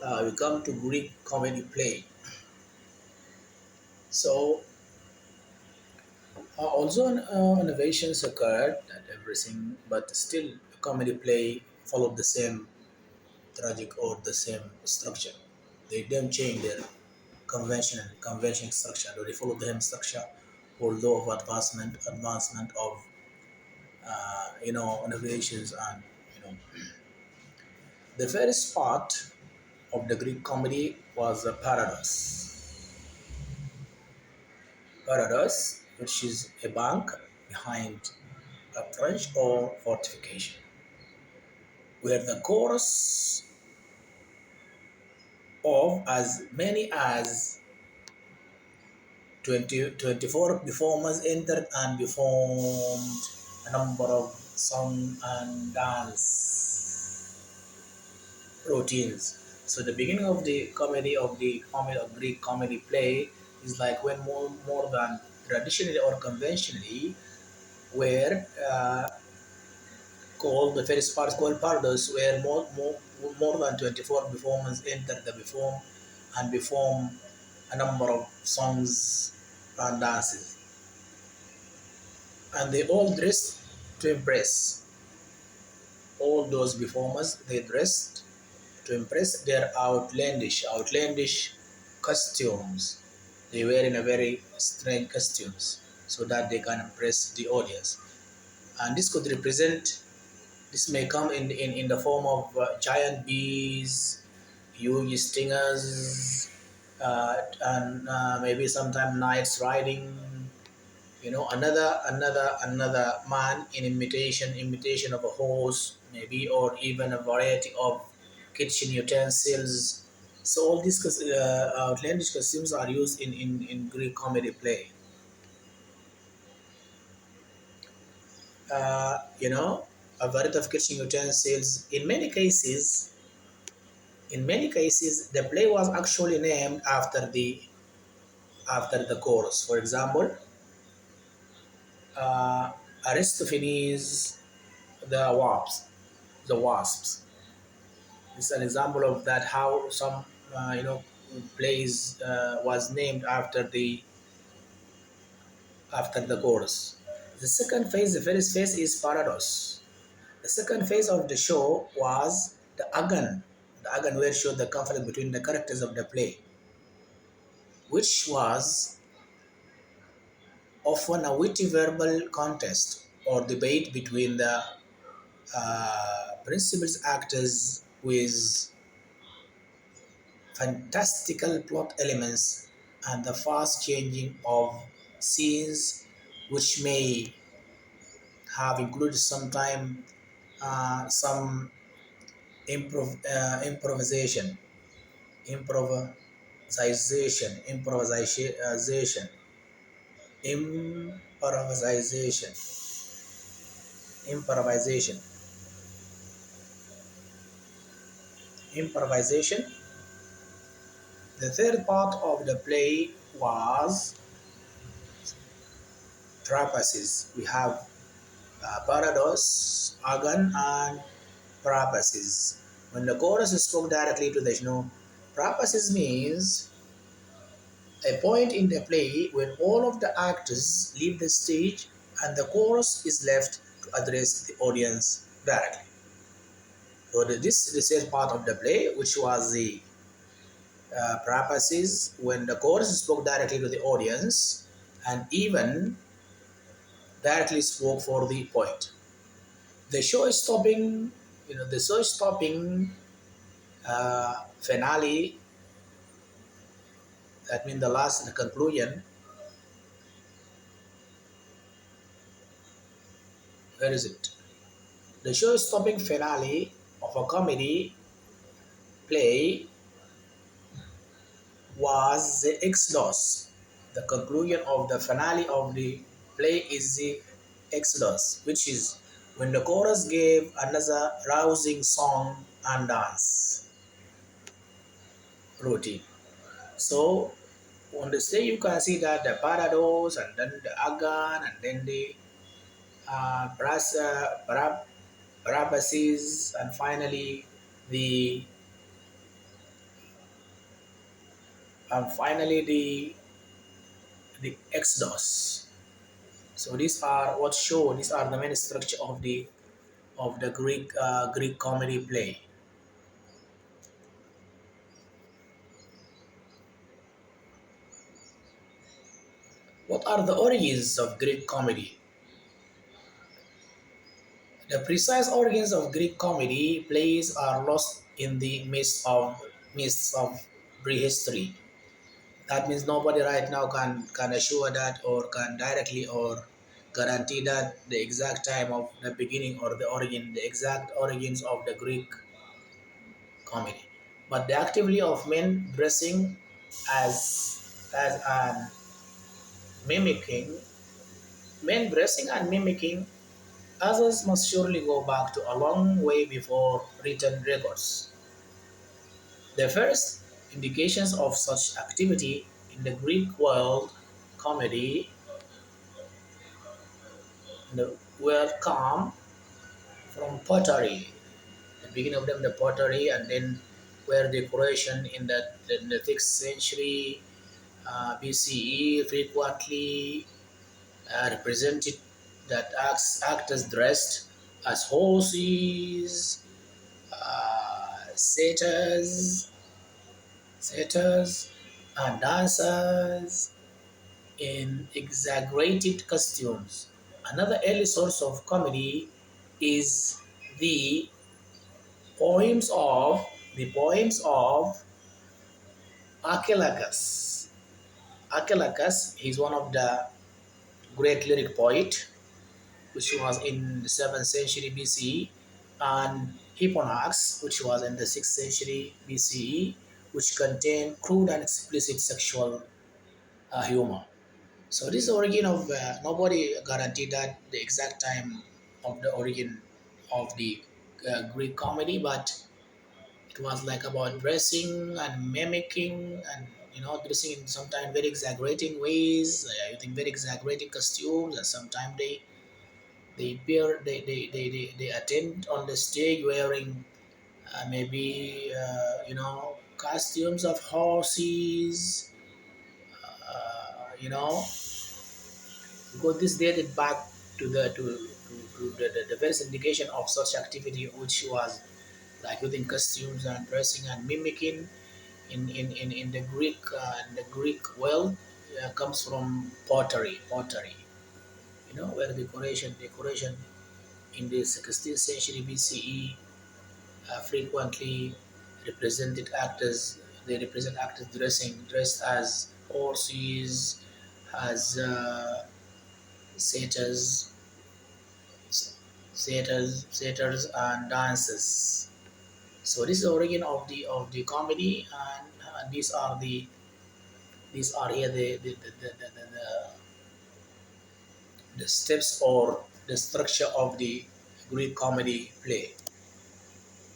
We come to Greek comedy play. So, although innovations occurred and everything, but still comedy play followed the same tragic or the same structure. They don't change their convention structure. They follow the same structure, although of advancement of innovations and you know the first part of the Greek comedy was a parados, which is a bank behind a trench or fortification, where the chorus of as many as 24 performers entered and performed a number of song and dance routines. So the beginning of the Greek comedy play is like when more than traditionally or conventionally, where called the first part called Pardos, where more than 24 performers enter the perform and perform a number of songs and dances, and they all dressed to impress. All those performers they dressed to impress their outlandish costumes. They wear in a very strange costumes so that they can impress the audience. And this could represent. This may come in the form of giant bees, huge stingers, and maybe sometime knights riding. Another man in imitation of a horse, maybe, or even a variety of kitchen utensils. So all these outlandish costumes are used in Greek comedy play. You know, a variety of kitchen utensils. In many cases, the play was actually named after the chorus. For example, uh, Aristophanes, the wasps. The wasps. It's an example of that how some plays was named after the chorus. The first phase is paradox. The second phase of the show was the agon. The agon where showed the conflict between the characters of the play, which was often a witty verbal contest or debate between the principal actors with fantastical plot elements and the fast changing of scenes, which may have included some improvisation, improvisation, improvisation, improvisation, improvisation. The third part of the play was trapezies. We have parados, agon, and trapezies. When the chorus spoke directly to the trapezies means a point in the play when all of the actors leave the stage and the chorus is left to address the audience directly. So this is the third part of the play, which was the trapezies, when the chorus spoke directly to the audience and even directly spoke for the point. The show is stopping, the show is stopping finale, that means the conclusion. Where is it? The show is stopping finale of a comedy play was the Exodus. The conclusion of the finale of the play is the Exodus, which is when the chorus gave another rousing song and dance routine. So on the stage you can see that the parados and then the agan and then the parabasis and finally the and finally the Exodus. So these are the main structure of the Greek comedy play. What are the origins of Greek comedy? The precise origins of Greek comedy plays are lost in the mists of prehistory. That means nobody right now can assure that or can directly or guarantee that the exact time of the beginning or the exact origins of the Greek comedy. But the activity of as an mimicking men dressing and mimicking others must surely go back to a long way before written records. The first indications of such activity in the Greek world comedy were come from pottery. The beginning of them, the pottery, and then were decoration in the 6th century BCE frequently represented that actors dressed as horses, satyrs, and dancers in exaggerated costumes. Another early source of comedy is the poems of Archilochus. Archilochus is one of the great lyric poet, which was in the 7th century BCE, and Hipponax, which was in the 6th century BCE, which contained crude and explicit sexual humor. So this origin of nobody guaranteed that the exact time of the origin of the Greek comedy, but it was like about dressing and mimicking and dressing in sometimes very exaggerating ways, using very exaggerating costumes, and sometimes they attend on the stage wearing maybe costumes of horses, because this dated back to the first indication of such activity, which was like within costumes and dressing and mimicking in the Greek world comes from pottery, where decoration in the 16th century BCE frequently represented actors. They represent actors dressed as horses, as satyrs, satyrs and dancers. So this is the origin of the comedy, and these are here the steps or the structure of the Greek comedy play.